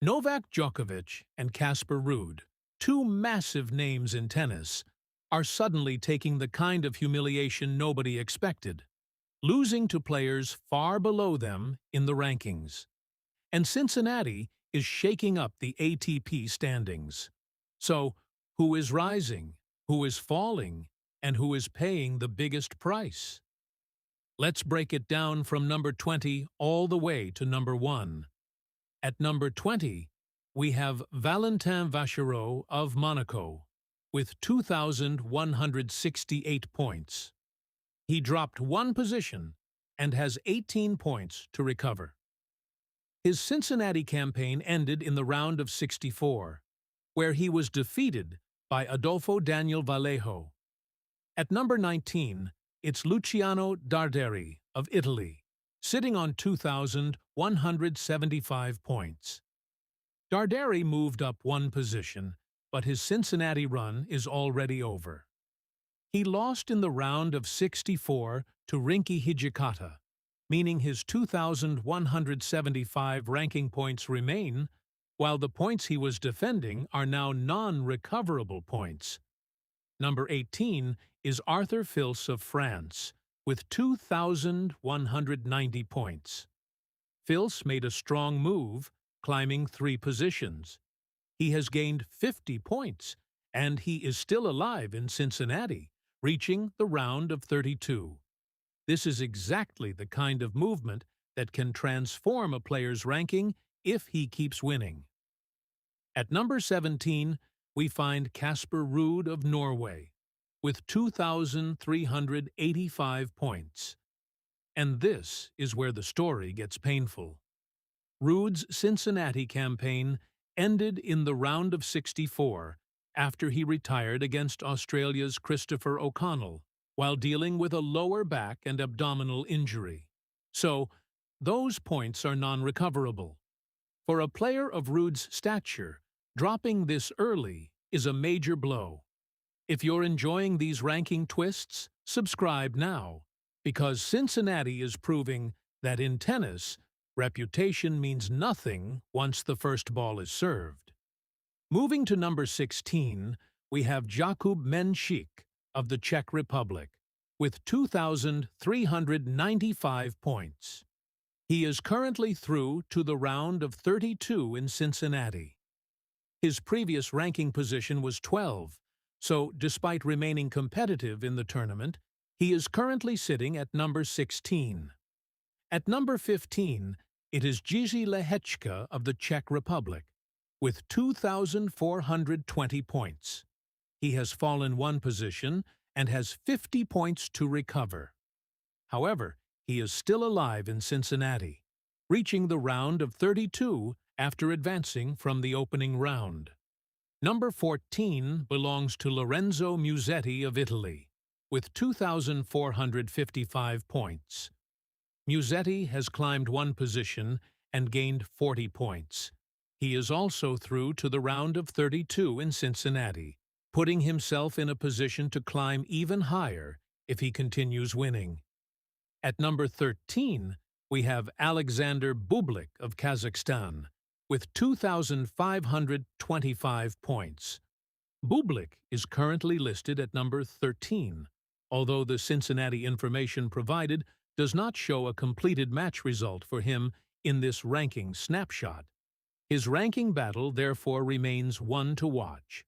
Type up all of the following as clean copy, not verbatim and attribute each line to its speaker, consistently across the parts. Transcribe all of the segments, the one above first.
Speaker 1: Novak Djokovic and Casper Ruud, two massive names in tennis, are suddenly taking the kind of humiliation nobody expected, losing to players far below them in the rankings. And Cincinnati is shaking up the ATP standings. So, who is rising, who is falling, and who is paying the biggest price? Let's break it down from number 20 all the way to number 1. At number 20, we have Valentin Vachereau of Monaco, with 2,168 points. He dropped one position and has 18 points to recover. His Cincinnati campaign ended in the round of 64, where he was defeated by Adolfo Daniel Vallejo. At number 19, it's Luciano Darderi of Italy, sitting on 2,175 points. Darderi moved up one position, but his Cincinnati run is already over. He lost in the round of 64 to Rinky Hijikata, meaning his 2,175 ranking points remain, while the points he was defending are now non-recoverable points. Number 18 is Arthur Fils of France, with 2,190 points. Fils made a strong move, climbing 3 positions. He has gained 50 points, and he is still alive in Cincinnati, reaching the round of 32. This is exactly the kind of movement that can transform a player's ranking if he keeps winning. At number 17, we find Casper Ruud of Norway, with 2,385 points. And this is where the story gets painful. Ruud's Cincinnati campaign ended in the round of 64 after he retired against Australia's Christopher O'Connell while dealing with a lower back and abdominal injury. So, those points are non-recoverable. For a player of Ruud's stature, dropping this early is a major blow. If you're enjoying these ranking twists, subscribe now, because Cincinnati is proving that in tennis, reputation means nothing once the first ball is served. Moving to number 16, we have Jakub Menšík of the Czech Republic, with 2,395 points. He is currently through to the round of 32 in Cincinnati. His previous ranking position was 12, so despite remaining competitive in the tournament, he is currently sitting at number 16. At number 15, it is Jiří Lehečka of the Czech Republic, with 2,420 points. He has fallen one position and has 50 points to recover. However, he is still alive in Cincinnati, reaching the round of 32 after advancing from the opening round. Number 14 belongs to Lorenzo Musetti of Italy, with 2,455 points. Musetti has climbed one position and gained 40 points. He is also through to the round of 32 in Cincinnati, putting himself in a position to climb even higher if he continues winning. At number 13, we have Alexander Bublik of Kazakhstan, with 2,525 points. Bublik is currently listed at number 13, although the Cincinnati information provided does not show a completed match result for him in this ranking snapshot. His ranking battle therefore remains one to watch.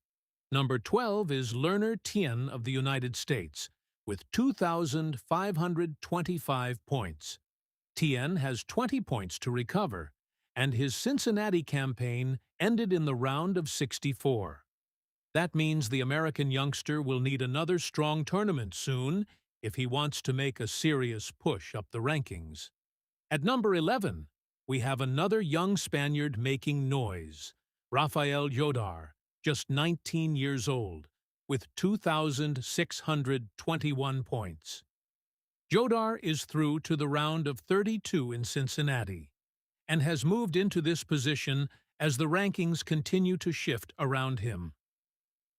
Speaker 1: Number 12 is Lerner Tien of the United States, with 2,525 points. Tien has 20 points to recover, and his Cincinnati campaign ended in the round of 64. That means the American youngster will need another strong tournament soon if he wants to make a serious push up the rankings. At number 11, we have another young Spaniard making noise, Rafael Jodar, just 19 years old, with 2,621 points. Jodar is through to the round of 32 in Cincinnati, and has moved into this position as the rankings continue to shift around him.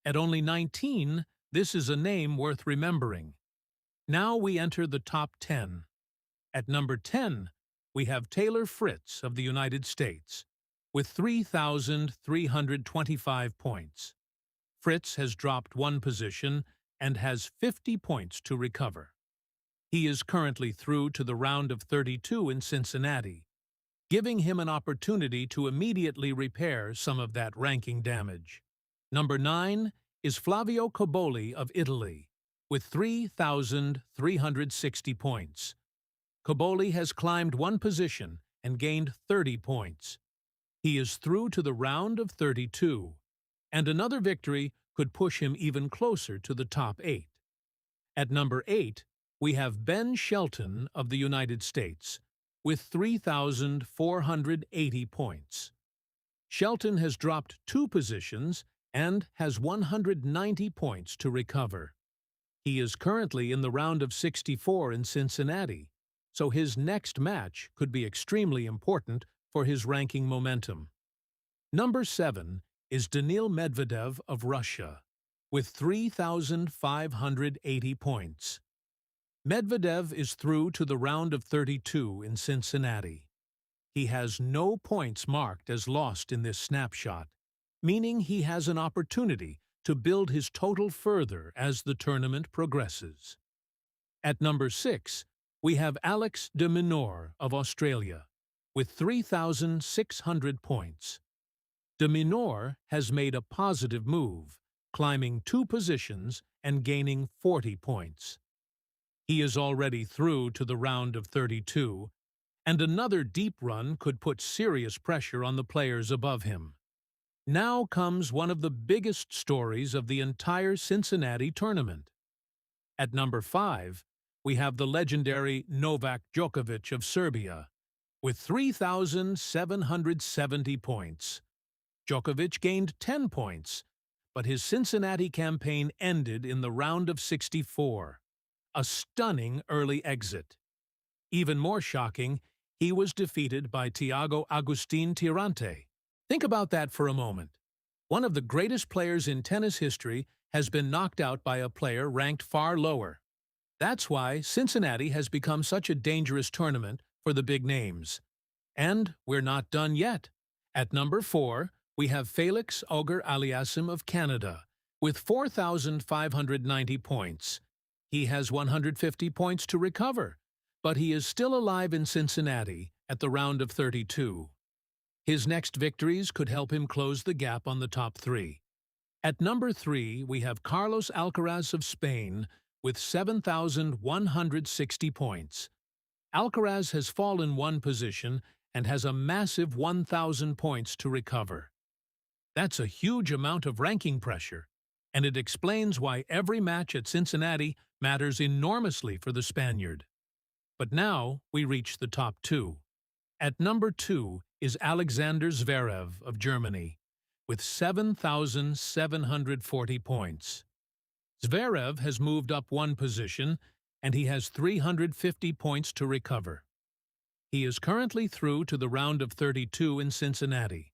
Speaker 1: At only 19, this is a name worth remembering. Now we enter the top 10. At number 10, we have Taylor Fritz of the United States, with 3,325 points. Fritz has dropped one position and has 50 points to recover. He is currently through to the round of 32 in Cincinnati, giving him an opportunity to immediately repair some of that ranking damage. Number 9 is Flavio Cobolli of Italy, with 3,360 points. Cobolli has climbed one position and gained 30 points. He is through to the round of 32, and another victory could push him even closer to the top 8. At number 8, we have Ben Shelton of the United States, with 3,480 points. Shelton has dropped two positions and has 190 points to recover. He is currently in the round of 64 in Cincinnati, so his next match could be extremely important for his ranking momentum. Number 7 is Daniil Medvedev of Russia, with 3,580 points. Medvedev is through to the round of 32 in Cincinnati. He has no points marked as lost in this snapshot, meaning he has an opportunity to build his total further as the tournament progresses. At number 6, we have Alex de Minaur of Australia, with 3,600 points. De Minaur has made a positive move, climbing two positions and gaining 40 points. He is already through to the round of 32, and another deep run could put serious pressure on the players above him. Now comes one of the biggest stories of the entire Cincinnati tournament. At number 5, we have the legendary Novak Djokovic of Serbia, with 3,770 points. Djokovic gained 10 points, but his Cincinnati campaign ended in the round of 64. A stunning early exit. Even more shocking, he was defeated by Thiago Agustin Tirante. Think about that for a moment. One of the greatest players in tennis history has been knocked out by a player ranked far lower. That's why Cincinnati has become such a dangerous tournament for the big names. And we're not done yet. At number 4, we have Felix Auger-Aliassime of Canada, with 4,590 points. He has 150 points to recover, but he is still alive in Cincinnati at the round of 32. His next victories could help him close the gap on the top 3. At number 3, we have Carlos Alcaraz of Spain with 7,160 points. Alcaraz has fallen one position and has a massive 1,000 points to recover. That's a huge amount of ranking pressure, and it explains why every match at Cincinnati matters enormously for the Spaniard. But now we reach the top 2. At number 2 is Alexander Zverev of Germany, with 7,740 points. Zverev has moved up one position, and he has 350 points to recover. He is currently through to the round of 32 in Cincinnati,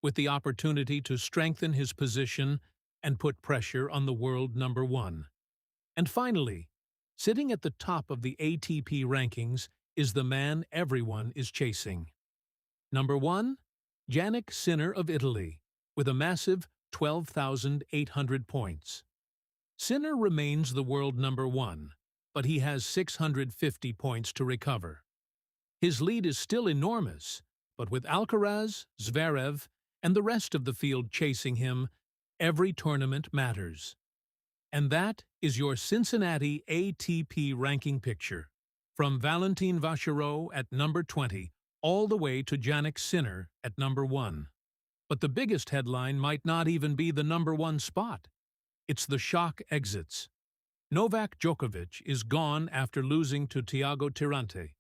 Speaker 1: with the opportunity to strengthen his position and put pressure on the world number 1. And finally, sitting at the top of the ATP rankings is the man everyone is chasing. Number 1, Jannik Sinner of Italy, with a massive 12,800 points. Sinner remains the world number 1, but he has 650 points to recover. His lead is still enormous, but with Alcaraz, Zverev, and the rest of the field chasing him, every tournament matters. And that is your Cincinnati ATP ranking picture, from Valentin Vachereau at number 20 all the way to Jannik Sinner at number 1. But the biggest headline might not even be the number 1 spot. It's the shock exits. Novak Djokovic is gone after losing to Thiago Tirante.